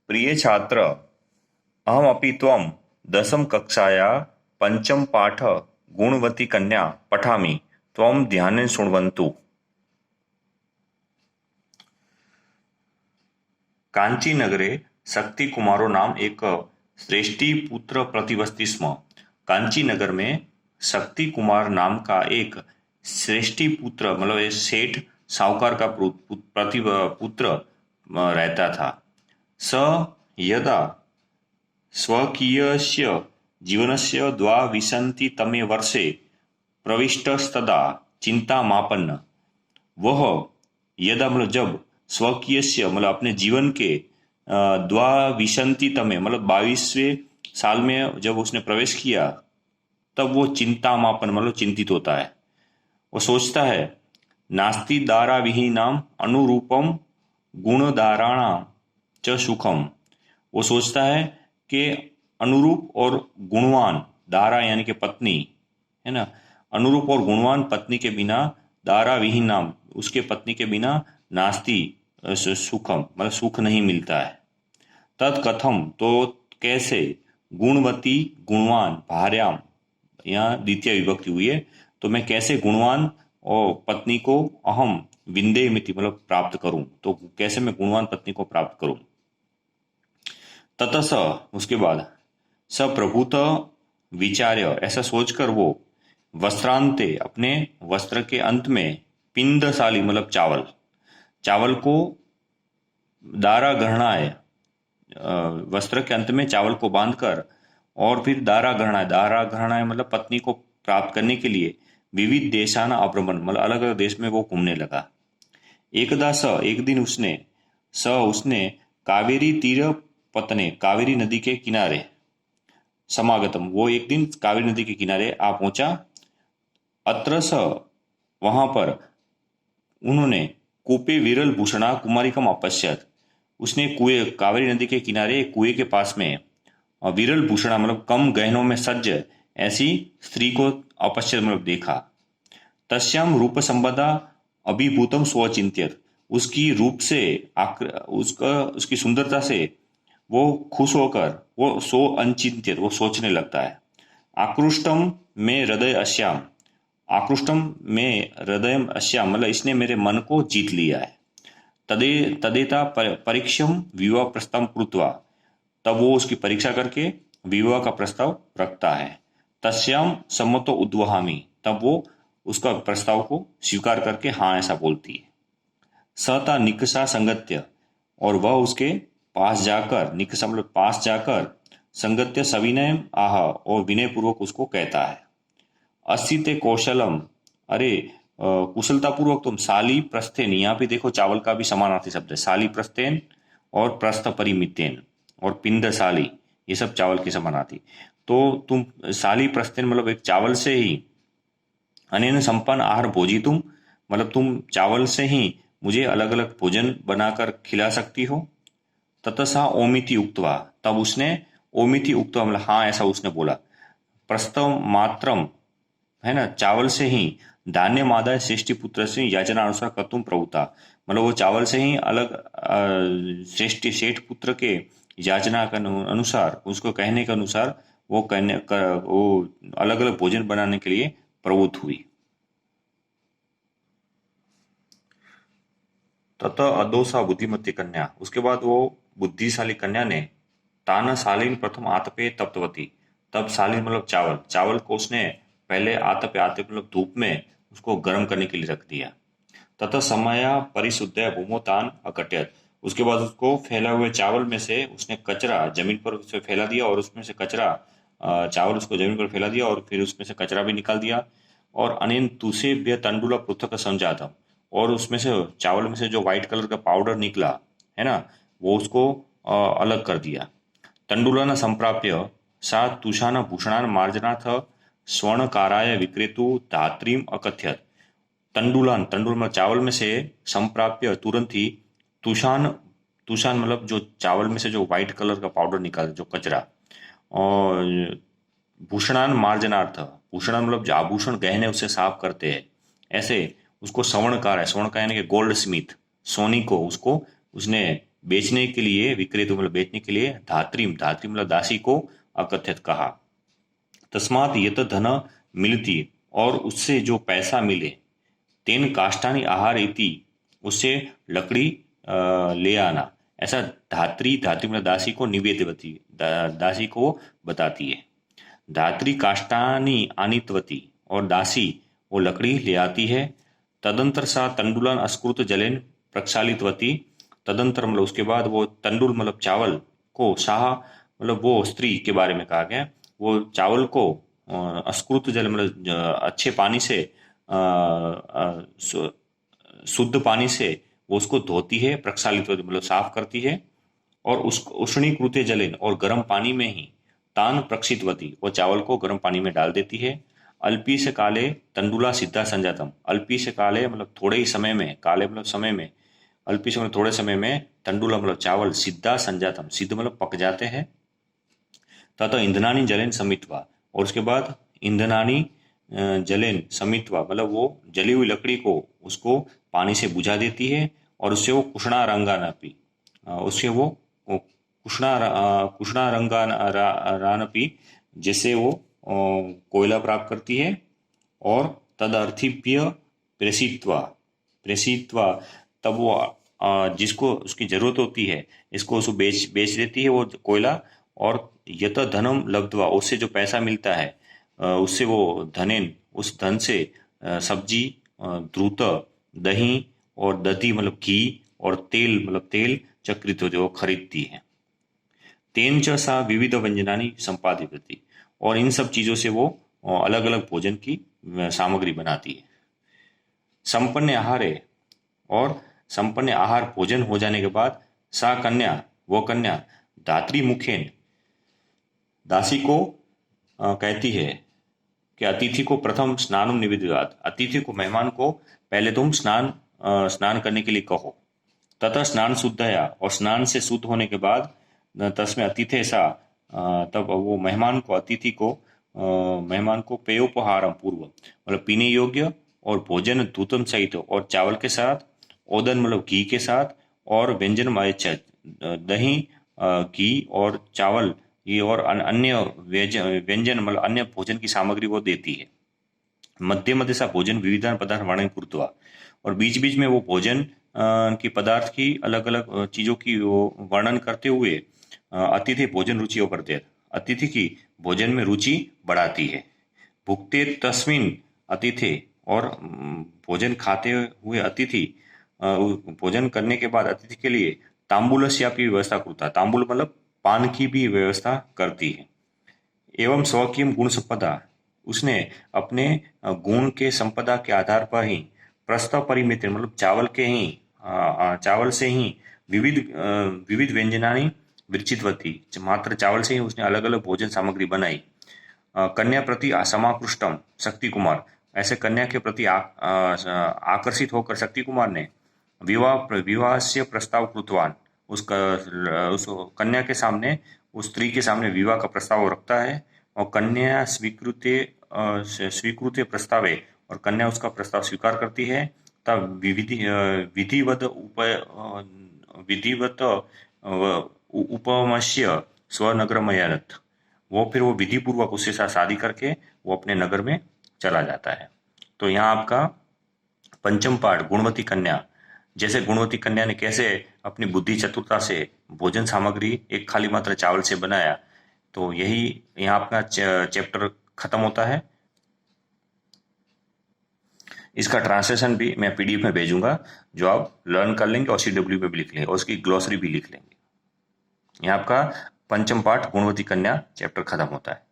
प्रिय छात्र, अहमपि त्वं दशमकक्षाया पञ्चमपाठ गुणवती कन्या पठामि, त्वं ध्यानेन शृण्वन्तु। काञ्चीनगरे शक्तिकुमारो नाम एक श्रेष्ठीपुत्र प्रतिवसति स्म। कांची नगर में शक्ति कुमार नाम का एक श्रेष्ठीपुत्र मतलब एक सेठ साहूकार का पुत्र रहता था। स यदा स्वकीयस्य जीवनस्य द्वाविंशतितमे वर्षे प्रविष्टस्तदा चिंतामापन्न। वह यदा मतलब जब स्वकीयस्य मतलब अपने जीवन के द्वाविंशतितमे मतलब 22वें साल में जब उसने प्रवेश किया, तब वो चिंतामापन मतलब चिंतित होता है। वो सोचता है नास्ति दारा विहीनाम अनुरूपम गुणदाराणाम च सुखम। वो सोचता है कि अनुरूप और गुणवान दारा यानी कि पत्नी है ना, अनुरूप और गुणवान पत्नी के बिना दारा विहीन नाम उसके पत्नी के बिना नास्ति सुखम मतलब सुख नहीं मिलता है। तत्कथम तो कैसे, गुणवती गुणवान भार्याम यहाँ द्वितीय विभक्ति हुई है, तो मैं कैसे गुणवान और पत्नी को अहम विंदेयमिति मतलब प्राप्त करूं, तो कैसे मैं गुणवान पत्नी को प्राप्त करूं। ततः स उसके बाद स प्रभुत विचार्य ऐसा सोचकर वो वस्त्रांते अपने वस्त्र के अंत में पिंडशाली मतलब चावल को दारा गहनाए वस्त्र के अंत में चावल को बांधकर और फिर दारा गहनाए मतलब पत्नी को प्राप्त करने के लिए विविध देशाना अभ्रमण मतलब अलग अलग देश में वो घूमने लगा। एकदा एक दिन उसने कावेरी तीर पतने कावेरी नदी के किनारे समागतम वो एक दिन कावेरी नदी के किनारे आ पहुंचा। अत्र वहां पर उन्होंने कूपे विरल भूषणा कुमारिकम अपश्यत। उसने कुएं कावेरी नदी के किनारे कुएं के पास में विरल भूषणा मतलब कम गहनों में सज्ज ऐसी स्त्री को अपश्यत मतलब देखा। तस्याम रूप संबदा अभिभूतम स्वचिंत्यत। उसकी रूप से उसकी सुंदरता से वो खुश होकर वो सो अनचिंतित वो सोचने लगता है। आकृष्टम में हृदय अश्याम मतलब इसने मेरे मन को जीत लिया है। तदेता परीक्षम विवाह प्रस्ताव कृत्वा, तब वो उसकी परीक्षा करके विवाह का प्रस्ताव रखता है। तस्याम सम्मतो उद्वहामी, तब वो उसका प्रस्ताव को स्वीकार करके हाँ ऐसा बोलती है। सता निकषा संगत्य, और वह उसके पास जाकर निकषा मतलब पास जाकर संगत्य सविनय आह और विनय पूर्वक उसको कहता है। अस्ति कौशलम, अरे कुशलता पूर्वक तुम शाली प्रस्थेन, यहाँ पे देखो चावल का भी समानार्थी शब्द है, शाली प्रस्थेन और प्रस्थ परिमितेन और पिंडशाली ये सब चावल के समानार्थी। तो तुम शाली प्रस्थेन मतलब एक चावल से ही अनेन संपन्न आहार भोजी तुम मतलब तुम चावल से ही मुझे अलग अलग भोजन बनाकर खिला सकती हो। ततसा ओमिति उक्तवा, तब उसने ओमिति उक्तवा मतलब हाँ ऐसा उसने बोला। प्रस्तव मात्रम है ना, चावल से ही धान्य मादाय श्रेष्ठी पुत्र से याचना अनुसार कतुम प्रभुता, मतलब वो चावल से ही अलग श्रेष्ठी सेठ पुत्र के याचना के अनुसार उसको कहने के अनुसार वो अलग अलग भोजन बनाने के लिए प्रवृत्त हुई। ततः अदोसा बुद्धिमती कन्या, उसके बाद वो बुद्धिशाली कन्या ने ताना शालीन प्रथम आतपे तप्तवती, तब शालीन मतलब चावल को उसने पहले आतपे मतलब धूप में उसको गर्म करने के लिए रख दिया। तथा समया परिशुद्ध भूमोतान अकट्यत, उसके बाद उसको फैला हुए चावल में से उसने कचरा जमीन पर उसे फैला दिया और उसमें से कचरा चावल उसको जमीन पर फैला दिया और फिर उसमें से कचरा भी निकाल दिया। और अनेन तुसेभ्य तंडुला पृथक समझाता, और उसमें से चावल में से जो व्हाइट कलर का पाउडर निकला है ना वो उसको अलग कर दिया। तंडुलाना संप्राप्य सा तुषान भूषणान मार्जनाथ स्वर्णकाराय विक्रेतु धात्रीम अकथ्यत। तंडुल में चावल में से संप्राप्य तुरंत ही तुषान मतलब जो चावल में से जो व्हाइट कलर का पाउडर निकाल जो कचरा, और भूषणान मार्जनार्थ, भूषणान मतलब जो आभूषण गहने उससे साफ करते हैं ऐसे उसको स्वर्णकार है, स्वर्ण का यानी कि गोल्ड स्मिथ सोनी को उसको उसने बेचने के लिए, विक्रेतु मतलब बेचने के लिए, धात्रीम, धात्री मतलब दासी को अकथ्यत कहा। तस्मात यत धन मिलती, और उससे जो पैसा मिले, तेन काष्ठानि आहार इति, उससे लकड़ी ले आना, ऐसा धात्री, धात्री मतलब दासी को निवेदवती, दासी को बताती है। धात्री काष्ठानि आनीतवती, और दासी वो लकड़ी ले आती है। तदंतर सा तंडुलान अस्कृत जलेन प्रक्षालितवती, तदंतर मतलब उसके बाद वो तंडुल मतलब चावल को, शाह मतलब वो स्त्री के बारे में कहा गया, वो चावल को अस्कृत जल मतलब अच्छे पानी से, शुद्ध पानी से वो उसको धोती है, प्रक्षालित मतलब साफ करती है, और उस उष्णीकृत जलेन, और गर्म पानी में ही, तान प्रक्षितवती, वो चावल को गर्म पानी में डाल देती है। अल्पी से काले तंडुला सिद्धा संजातम, अल्पी से काले मतलब थोड़े ही समय में, काले मतलब समय में, अल्पी से मतलब थोड़े समय में, तंडुला मतलब चावल, सिद्धा संजातम, सिद्ध मतलब पक जाते हैं। तथा ईंधनानी जलेन समित्वा, और उसके बाद ईंधनानी जलेन समित्वा मतलब वो जली हुई लकड़ी को उसको पानी से बुझा देती है, और उससे वो कुष्णा रंगानापी, उससे वो कुष्णा रंगानापी, जैसे वो कोयला प्राप्त करती है। और तदर्थिप्य प्रेषित्वा, प्रेषित्वा तब वो जिसको उसकी जरूरत होती है, इसको उसको बेच देती है वो कोयला। और यत धनम लब्ध्वा, उससे जो पैसा मिलता है, उससे वो धनेन, उस धन से सब्जी, द्रुत, दही, और दधी मतलब घी, और तेल मतलब तेल, चक्रित होते वो खरीदती है। तेन च सा विविध व्यंजनानी संपादित, और इन सब चीजों से वो अलग अलग भोजन की सामग्री बनाती है। संपन्न आहार है, और संपन्न आहार भोजन हो जाने के बाद, सा कन्या, वो कन्या, धात्री मुखेन, दासी को कहती है कि अतिथि को प्रथम स्नानुम निवेदयात, अतिथि को, मेहमान को पहले तुम स्नान करने के लिए कहो। तथा स्नान शुद्धया, और स्नान से शुद्ध होने के बाद, तस्में अतिथे सा, तब वो मेहमान को, अतिथि को, मेहमान को पेयोपहारम पूर्व मतलब पीने योग्य और भोजन दूतम सहित, और चावल के साथ, ओदन मतलब घी के साथ, और व्यंजन दही, घी और चावल, ये और अन्य व्यंजन मतलब अन्य भोजन की सामग्री वो देती है। मध्य मध्य सा भोजन विविधान पदार्थ वर्णन कृत्वा, और बीच बीच में वो भोजन की पदार्थ की अलग अलग चीजों की वो वर्णन करते हुए अतिथि भोजन रुचि करते, अतिथि की भोजन में रुचि बढ़ाती है। भुक्ते तस्मिन अतिथि, और भोजन खाते हुए अतिथि, भोजन करने के बाद अतिथि के लिए तांबूलस्या की व्यवस्था करता, तांबूल मतलब पान की भी व्यवस्था करती है। एवं स्वकीय गुण संपदा, उसने अपने गुण के संपदा के आधार पर ही, प्रस्ताव परिमित मतलब चावल से ही विविध व्यंजनानी विरचितवती, मात्र चावल से ही उसने अलग अलग भोजन सामग्री बनाई। कन्या प्रति समाकृष्टम शक्ति कुमार, ऐसे कन्या के प्रति आकर्षित होकर शक्ति कुमार ने विवाह से प्रस्ताव कृतवान, उस कन्या के सामने, उस स्त्री के सामने विवाह का प्रस्ताव रखता है। और कन्या स्वीकृत प्रस्तावे, और कन्या उसका प्रस्ताव स्वीकार करती है। तब विधिवत उपमश्य स्वनगरमयनत, वो फिर वो विधि पूर्वक उसके साथ शादी करके वो अपने नगर में चला जाता है। तो यहाँ आपका पंचम पाठ गुणवती कन्या, जैसे गुणवती कन्या ने कैसे अपनी बुद्धि चतुरता से भोजन सामग्री एक खाली मात्र चावल से बनाया, तो यही यहाँ अपना चैप्टर खत्म होता है। इसका ट्रांसलेशन भी मैं पीडीएफ में भेजूंगा, जो आप लर्न कर लेंगे और CW पे भी लिख लेंगे, और उसकी ग्लॉसरी भी लिख लेंगे। यहाँ आपका पंचम पाठ गुणवती कन्या चैप्टर खत्म होता है।